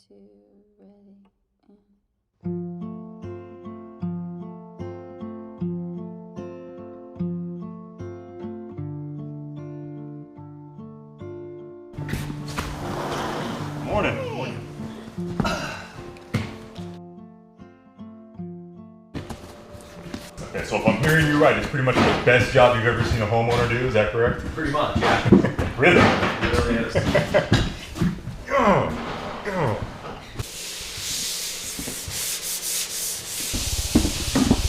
2, ready. Morning. Okay, so if I'm hearing you right, it's pretty much the best job you've ever seen a homeowner do, is that correct? Pretty much, yeah. Really? It really is.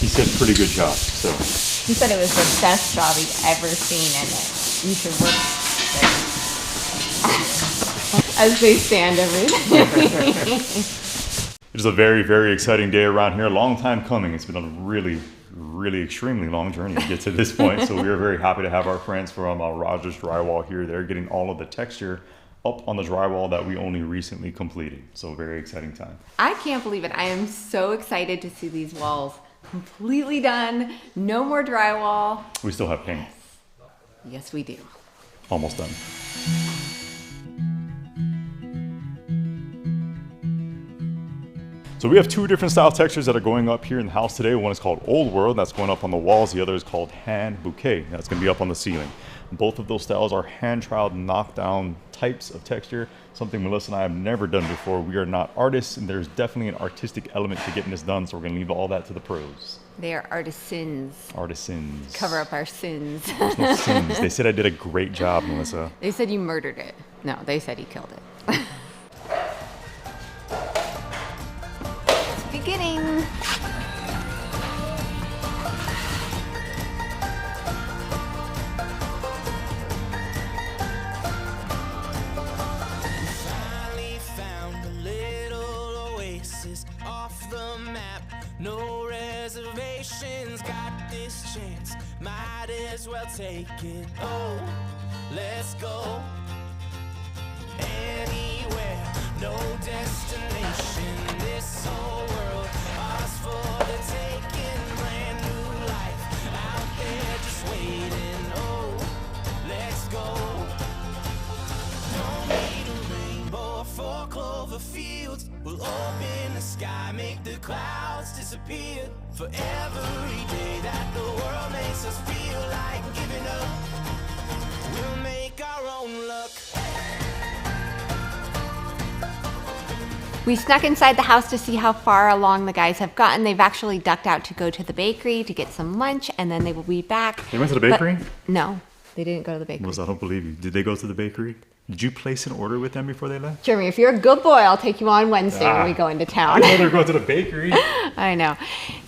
He said pretty good job, so. He said it was the best job he'd ever seen, and that you should work there. As they stand everything. It is a very, very exciting day around here. A long time coming. It's been a really extremely long journey to get to this point. So we are very happy to have our friends from Rogers Drywall here. They're getting all of the texture up on the drywall that we only recently completed. So very exciting time. I can't believe it. I am so excited to see these walls completely done. No more drywall. We still have paint. Yes, we do. Almost done. So we have two different style textures that are going up here in the house today. One is called Old World, that's going up on the walls. The other is called Hand Bouquet, that's going to be up on the ceiling. Both of those styles are hand-troweled, knockdown types of texture, something Melissa and I have never done before. We are not artists, and there's definitely an artistic element to getting this done, so we're going to leave all that to the pros. They are artisans. Artisans. Cover up our sins. There's no sins. They said I did a great job, Melissa. They said you murdered it. No, they said he killed it. Beginning. Finally found a little oasis off the map. No reservations, got this chance. Might as well take it. Oh, let's go anywhere, no destination. This whole world, ours for the taking. Brand new life out there just waiting. Oh, let's go. Don't need a rainbow or 4 clover fields. We'll open the sky, make the clouds disappear. For every day that the world makes us feel like giving up, we'll make our own luck. We snuck inside the house to see how far along the guys have gotten. They've actually ducked out to go to the bakery to get some lunch, and then they will be back. They went to the bakery? No, they didn't go to the bakery. Melissa, I don't believe you. Did they go to the bakery? Did you place an order with them before they left? Jeremy, if you're a good boy, I'll take you on Wednesday when we go into town. I know they're going to the bakery. I know.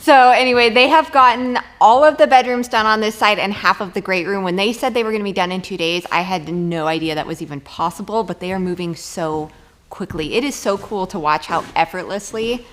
So anyway, they have gotten all of the bedrooms done on this side and half of the great room. When they said they were going to be done in 2 days, I had no idea that was even possible, but they are moving so quickly. It is so cool to watch how effortlessly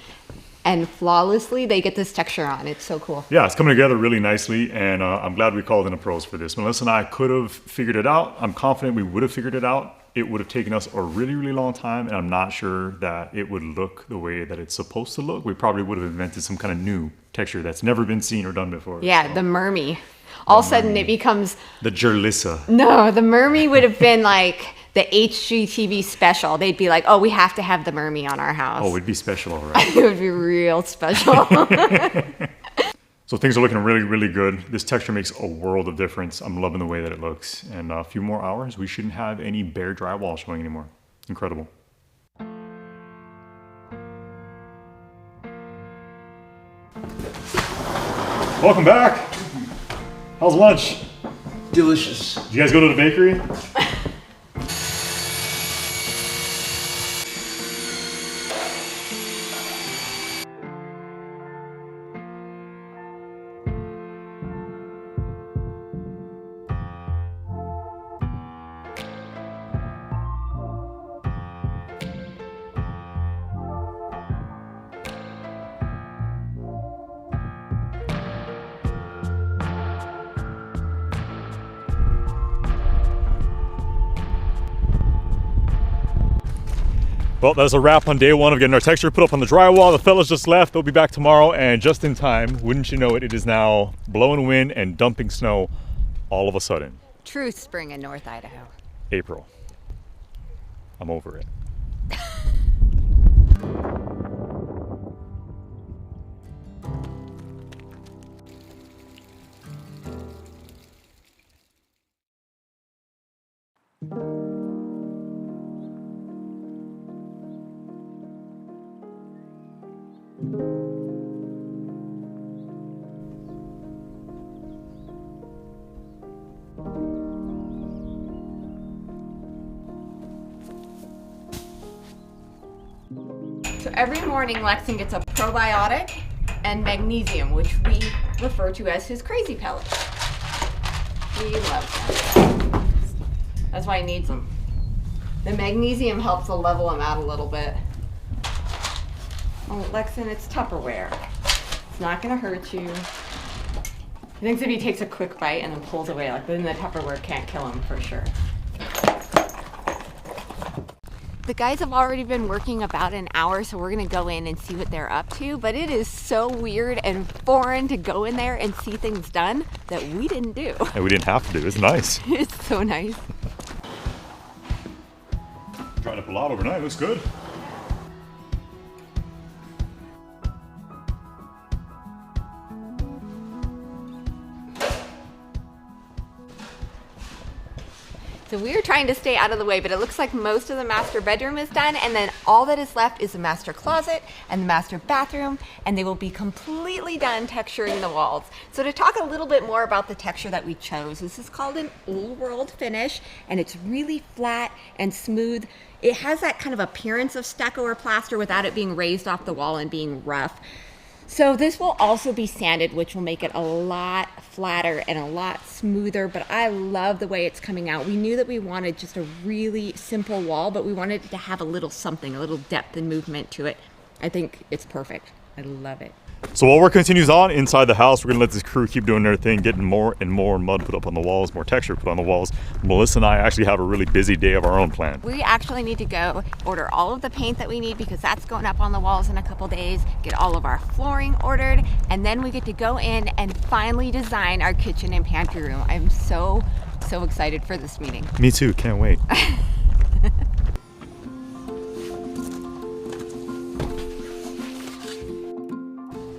and flawlessly they get this texture on. It's so cool. Yeah, it's coming together really nicely, and I'm glad we called in the pros for this. Melissa and I could have figured it out. I'm confident we would have figured it out. It would have taken us a really long time, and I'm not sure that it would look the way that it's supposed to look. We probably would have invented some kind of new texture that's never been seen or done before. Yeah, so. the mermy. All of a sudden it becomes... The Jerlissa. No, the mermy would have been like the HGTV special. They'd be like, oh, we have to have the mermy on our house. Oh, it'd be special, all right. It would be real special. So things are looking really good. This texture makes a world of difference. I'm loving the way that it looks. And a few more hours, we shouldn't have any bare drywall showing anymore. Incredible. Welcome back. How's lunch? Delicious. Did you guys go to the bakery? Well, that's a wrap on day one of getting our texture put up on the drywall. The fellas just left. They'll be back tomorrow, and just in time, wouldn't you know it, it is now blowing wind and dumping snow all of a sudden. True spring in North Idaho. April. I'm over it. So every morning Lexon gets a probiotic and magnesium, which we refer to as his crazy pellets. He loves them. That's why he needs them. The magnesium helps to level him out a little bit. Oh, Lexon, it's Tupperware. It's not gonna hurt you. He thinks if he takes a quick bite and then pulls away, like then the Tupperware can't kill him for sure. The guys have already been working about an hour, so we're gonna go in and see what they're up to, but it is so weird and foreign to go in there and see things done that we didn't do. And we didn't have to do. It's nice. It's so nice. Dried up a lot overnight. Looks good. So we are trying to stay out of the way, but it looks like most of the master bedroom is done, and then all that is left is the master closet and the master bathroom, and they will be completely done texturing the walls. So to talk a little bit more about the texture that we chose, this is called an old world finish, and it's really flat and smooth. It has that kind of appearance of stucco or plaster without it being raised off the wall and being rough. So this will also be sanded, which will make it a lot flatter and a lot smoother, but I love the way it's coming out. We knew that we wanted just a really simple wall, but we wanted it to have a little something, a little depth and movement to it. I think it's perfect. I love it. So while work continues on inside the house, we're gonna let this crew keep doing their thing, getting more and more mud put up on the walls, more texture put on the walls. Melissa and I actually have a really busy day of our own planned. We actually need to go order all of the paint that we need because that's going up on the walls in a couple days, get all of our flooring ordered, and then we get to go in and finally design our kitchen and pantry room. I'm so excited for this meeting. Me too, can't wait.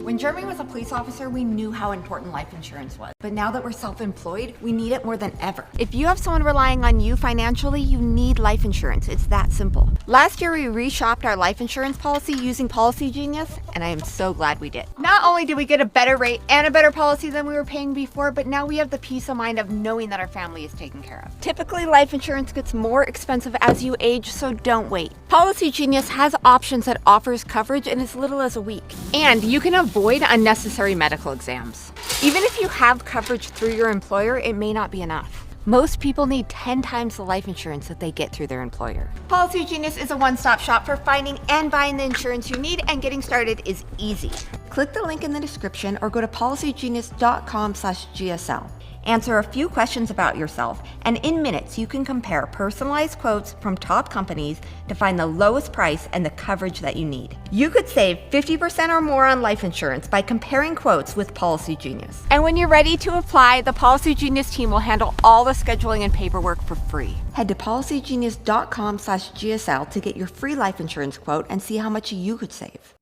When Jeremy was a police officer, we knew how important life insurance was. But now that we're self-employed, we need it more than ever. If you have someone relying on you financially, you need life insurance. It's that simple. Last year, we reshopped our life insurance policy using Policy Genius, and I am so glad we did. Not only did we get a better rate and a better policy than we were paying before, but now we have the peace of mind of knowing that our family is taken care of. Typically, life insurance gets more expensive as you age, so don't wait. Policy Genius has options that offers coverage in as little as a week. And you can avoid unnecessary medical exams. Even if you have coverage through your employer, it may not be enough. Most people need 10 times the life insurance that they get through their employer. Policy Genius is a one-stop shop for finding and buying the insurance you need, and getting started is easy. Click the link in the description or go to policygenius.com/GSL. Answer a few questions about yourself, and in minutes you can compare personalized quotes from top companies to find the lowest price and the coverage that you need. You could save 50% or more on life insurance by comparing quotes with Policy Genius. And when you're ready to apply, the Policy Genius team will handle all the scheduling and paperwork for free. Head to policygenius.com/GSL to get your free life insurance quote and see how much you could save.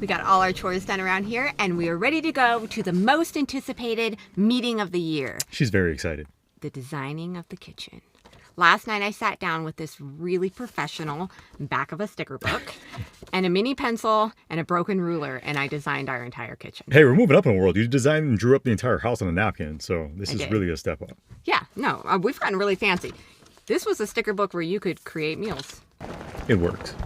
We got all our chores done around here, and we are ready to go to the most anticipated meeting of the year. She's very excited. The designing of the kitchen. Last night I sat down with this really professional back of a sticker book and a mini pencil and a broken ruler, and I designed our entire kitchen. Hey, we're moving up in the world. You designed and drew up the entire house on a napkin, so this is really a step up. Yeah, no, we've gotten really fancy. This was a sticker book where you could create meals. It worked.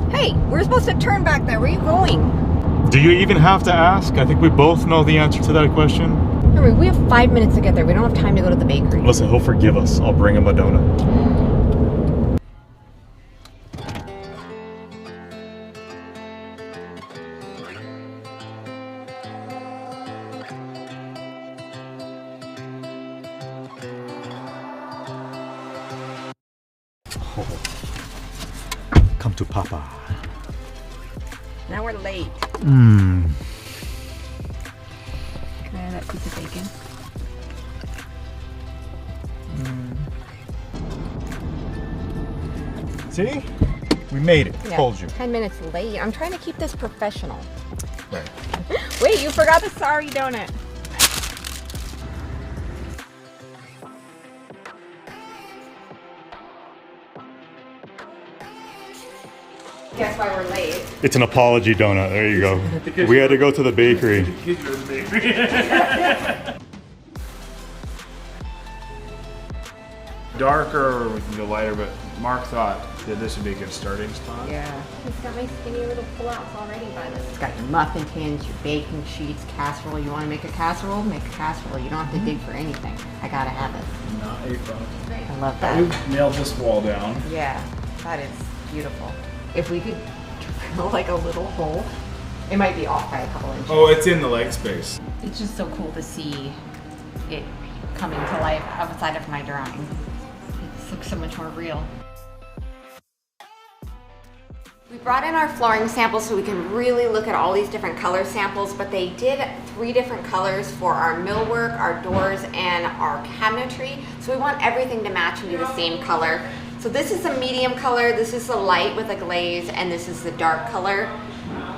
Hey, we're supposed to turn back there. Where are you going? Do you even have to ask? I think we both know the answer to that question. Remember, we have 5 minutes to get there. We don't have time to go to the bakery. Listen, he'll forgive us. I'll bring him a donut. Come to Papa. Now we're late. Mmm. Can I have that piece of bacon? See? We made it. Yeah, Told you. 10 minutes late. I'm trying to keep this professional. Right. Wait, you forgot the sorry donut. Guess why we're late? It's an apology donut. There you go. We had to go to the bakery. Darker or we can go lighter, but Mark thought that this would be a good starting spot. Yeah. It's got my skinny little pull-outs already by this. It's got your muffin tins, your baking sheets, casserole. You want to make a casserole? Make a casserole. You don't have to dig for anything. I gotta have it. Not a problem. I love that. We've nailed this wall down. Yeah, that is beautiful. If we could drill like a little hole, it might be off by a couple inches. Oh, it's in the leg space. It's just so cool to see it coming to life outside of my drawing. It looks so much more real. We brought in our flooring samples so we can really look at all these different color samples, but they did 3 different colors for our millwork, our doors, and our cabinetry. So we want everything to match and be the same color. So this is a medium color, this is the light with a glaze, and this is the dark color.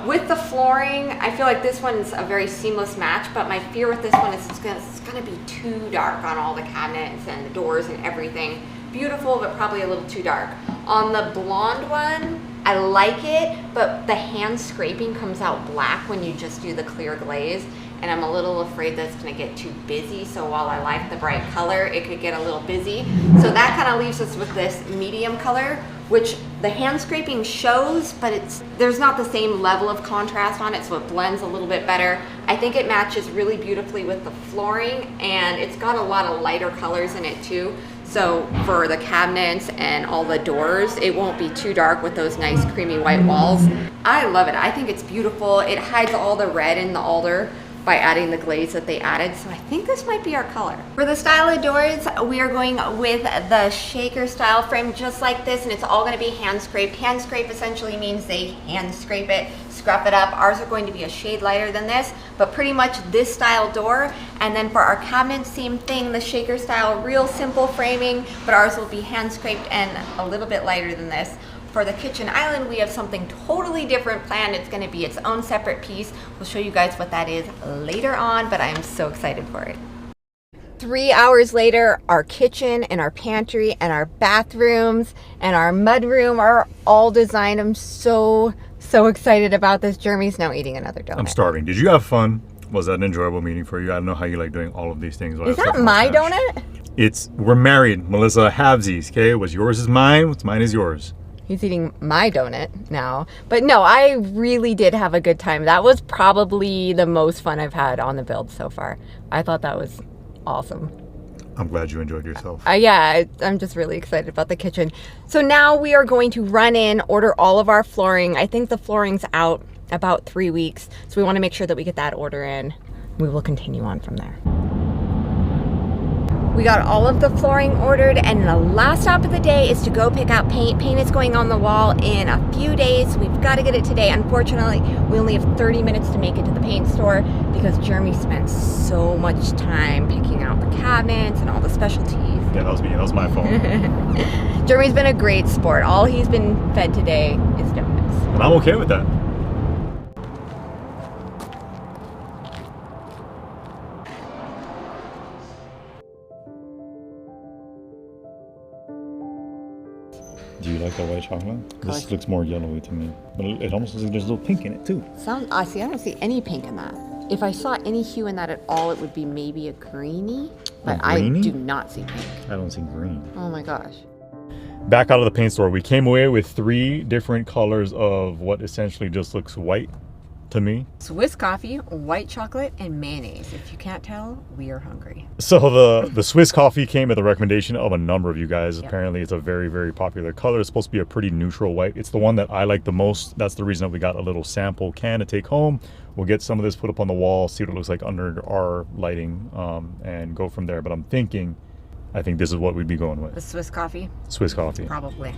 With the flooring, I feel like this one's a very seamless match, but my fear with this one is it's gonna be too dark on all the cabinets and the doors and everything. Beautiful, but probably a little too dark. On the blonde one, I like it, but the hand scraping comes out black when you just do the clear glaze, and I'm a little afraid that it's gonna get too busy, so while I like the bright color, it could get a little busy. So that kind of leaves us with this medium color, which the hand scraping shows, but there's not the same level of contrast on it, so it blends a little bit better. I think it matches really beautifully with the flooring, and it's got a lot of lighter colors in it too. So for the cabinets and all the doors, it won't be too dark with those nice creamy white walls. I love it. I think it's beautiful. It hides all the red in the alder by adding the glaze that they added. So I think this might be our color. For the style of doors, we are going with the shaker style frame just like this, and it's all gonna be hand scraped. Hand scrape essentially means they hand scrape it, scrub it up. Ours are going to be a shade lighter than this, but pretty much this style door. And then for our cabinets, same thing, the shaker style, real simple framing, but ours will be hand scraped and a little bit lighter than this. For the kitchen island, we have something totally different planned. It's gonna be its own separate piece. We'll show you guys what that is later on, but I am so excited for it. 3 hours later, our kitchen and our pantry and our bathrooms and our mudroom are all designed. I'm so excited about this. Jeremy's now eating another donut. I'm starving. Did you have fun? Was that an enjoyable meeting for you? I don't know how you like doing all of these things. Is that my donut? We're married. Melissa halvesies, okay? What's yours is mine, what's mine is yours. He's eating my donut now. But no, I really did have a good time. That was probably the most fun I've had on the build so far. I thought that was awesome. I'm glad you enjoyed yourself. Yeah, I'm just really excited about the kitchen. So now we are going to run in, order all of our flooring. I think the flooring's out about 3 weeks. So we want to make sure that we get that order in. We will continue on from there. We got all of the flooring ordered, and the last stop of the day is to go pick out paint. Paint is going on the wall in a few days. We've got to get it today. Unfortunately, we only have 30 minutes to make it to the paint store because Jeremy spent so much time picking out the cabinets and all the specialties. Yeah, that was me. That was my fault. Jeremy's been a great sport. All he's been fed today is donuts. And I'm okay with that. Do you like the white chocolate? This looks more yellowy to me. But it almost looks like there's a little pink in it too. I don't see any pink in that. If I saw any hue in that at all, it would be maybe a greeny. But I do not see pink. I don't see green. Oh my gosh. Back out of the paint store, we came away with 3 different colors of what essentially just looks white to me. Swiss coffee, white chocolate, and mayonnaise. If you can't tell, we are hungry. So the Swiss coffee came at the recommendation of a number of you guys. Yep. Apparently it's a very, very popular color. It's supposed to be a pretty neutral white. It's the one that I like the most. That's the reason that we got a little sample can to take home. We'll get some of this put up on the wall, see what it looks like under our lighting, and go from there. But I think this is what we'd be going with. The Swiss coffee? Swiss coffee. Probably.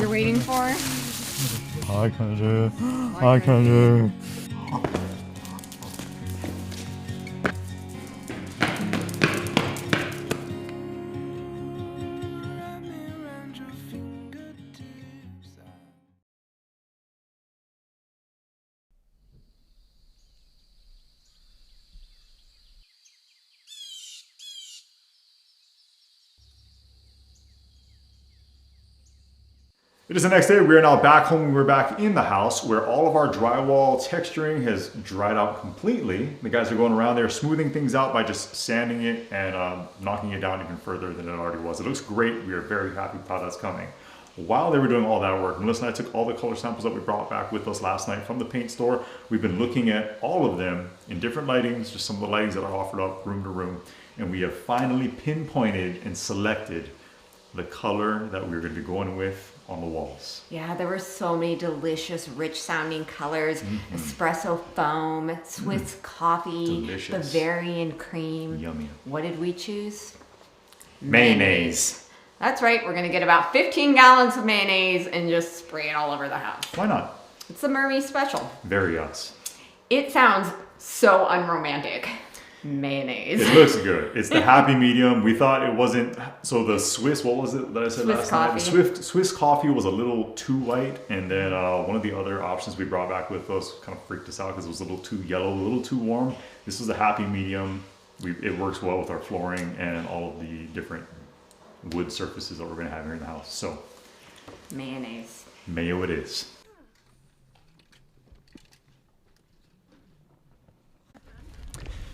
you're waiting for? Hi, Kendra. Hi, Kendra. It is the next day. We are now back home. We're back in the house where all of our drywall texturing has dried out completely. The guys are going around there smoothing things out by just sanding it and knocking it down even further than it already was. It looks great. We are very happy with how that's coming. While they were doing all that work, Melissa and I took all the color samples that we brought back with us last night from the paint store. We've been looking at all of them in different lightings, just some of the lightings that are offered up room to room. And we have finally pinpointed and selected the color that we're going to be going with on the walls. Yeah, there were so many delicious, rich sounding colors. Espresso foam, Swiss coffee, Delicious. Bavarian cream. Yummy. What did we choose? Mayonnaise. That's right, we're gonna get about 15 gallons of mayonnaise and just spray it all over the house. Why not? It's the Mermy special. Very us. It sounds so unromantic. Mayonnaise. It looks good. It's the happy medium. We thought it wasn't, so the Swiss, what was it that I said Swiss last night? coffee. The Swiss coffee was a little too light, and then one of the other options we brought back with us kind of freaked us out because it was a little too yellow, a little too warm. This was a happy medium. It works well with our flooring and all of the different wood surfaces that we're going to have here in the house. So, Mayonnaise. mayo it is.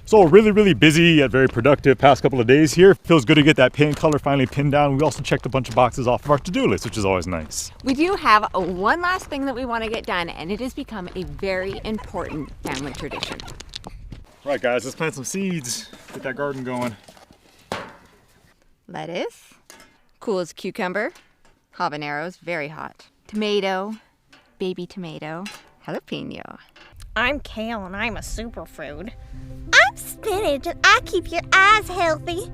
So really busy yet very productive past couple of days here. Feels good to get that paint color finally pinned down. We also checked a bunch of boxes off of our to-do list, which is always nice. We do have one last thing that we want to get done, and it has become a very important family tradition. All right, guys, let's plant some seeds. Get that garden going. Lettuce, cool as cucumber, habaneros, very hot, tomato, baby tomato, jalapeno. I'm kale and I'm a superfood. I'm spinach and I keep your eyes healthy.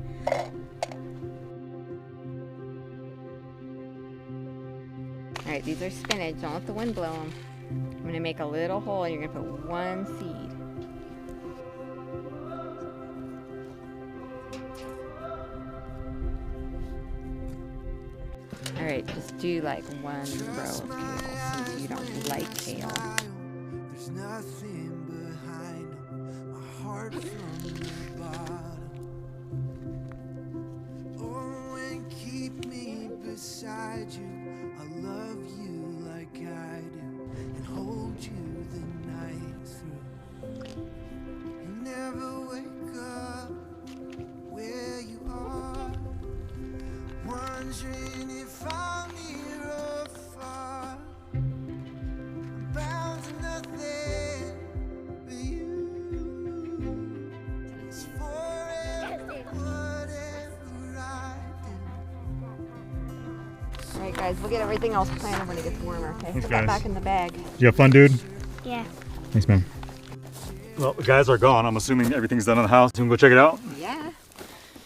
All right, these are spinach. Don't let the wind blow them. I'm gonna make a little hole and you're gonna put one seed. All right, just do like one row of kale since you don't like kale. There's nothing behind my heart from the bottom. Oh, and keep me beside you. I love you like I do, and hold you the night through. You never wake up where you are, wondering if I'm near or far. I'm bound to nothing but you. It's forever, whatever I do. All right, guys, we'll get everything else planted when it gets warmer, okay? Thanks, Put that guys. back in the bag. Did you have fun, dude? Yeah. Thanks, man. Well, the guys are gone. I'm assuming everything's done in the house. You can go check it out? Yeah.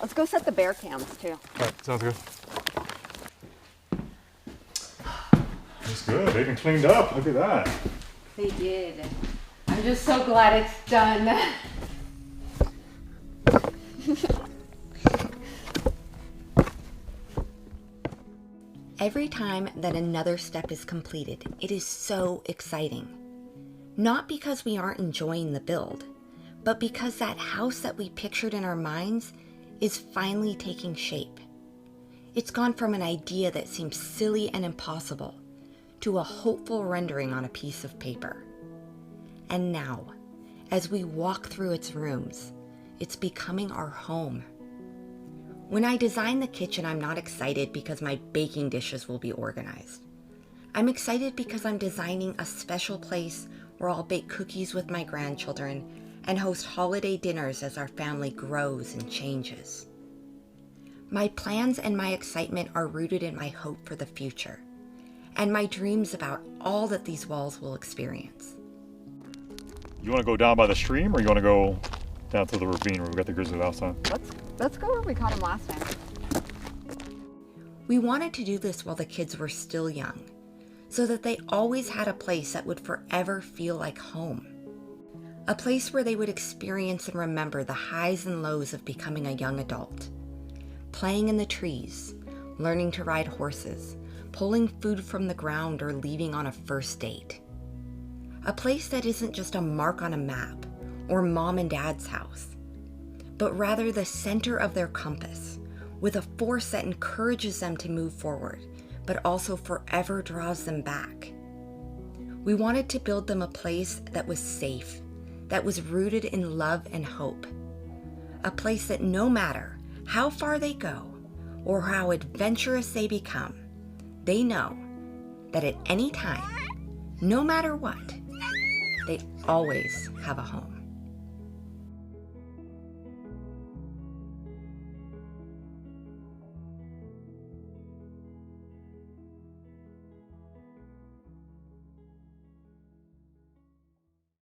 Let's go set the bear cams, too. All right, sounds good. It's good. They even cleaned up. Look at that. They did. I'm just so glad it's done. Every time that another step is completed, it is so exciting. Not because we aren't enjoying the build, but because that house that we pictured in our minds is finally taking shape. It's gone from an idea that seemed silly and impossible to a hopeful rendering on a piece of paper. And now, as we walk through its rooms, it's becoming our home. When I design the kitchen, I'm not excited because my baking dishes will be organized. I'm excited because I'm designing a special place where I'll bake cookies with my grandchildren and host holiday dinners as our family grows and changes. My plans and my excitement are rooted in my hope for the future and my dreams about all that these walls will experience. You want to go down by the stream or you want to go down to the ravine where we got the grizzly last time? Let's go where we caught him last time. We wanted to do this while the kids were still young, so that they always had a place that would forever feel like home. A place where they would experience and remember the highs and lows of becoming a young adult. Playing in the trees, learning to ride horses, pulling food from the ground, or leaving on a first date. A place that isn't just a mark on a map or mom and dad's house, but rather the center of their compass, with a force that encourages them to move forward, but also forever draws them back. We wanted to build them a place that was safe, that was rooted in love and hope. A place that no matter how far they go or how adventurous they become, they know that at any time, no matter what, they always have a home.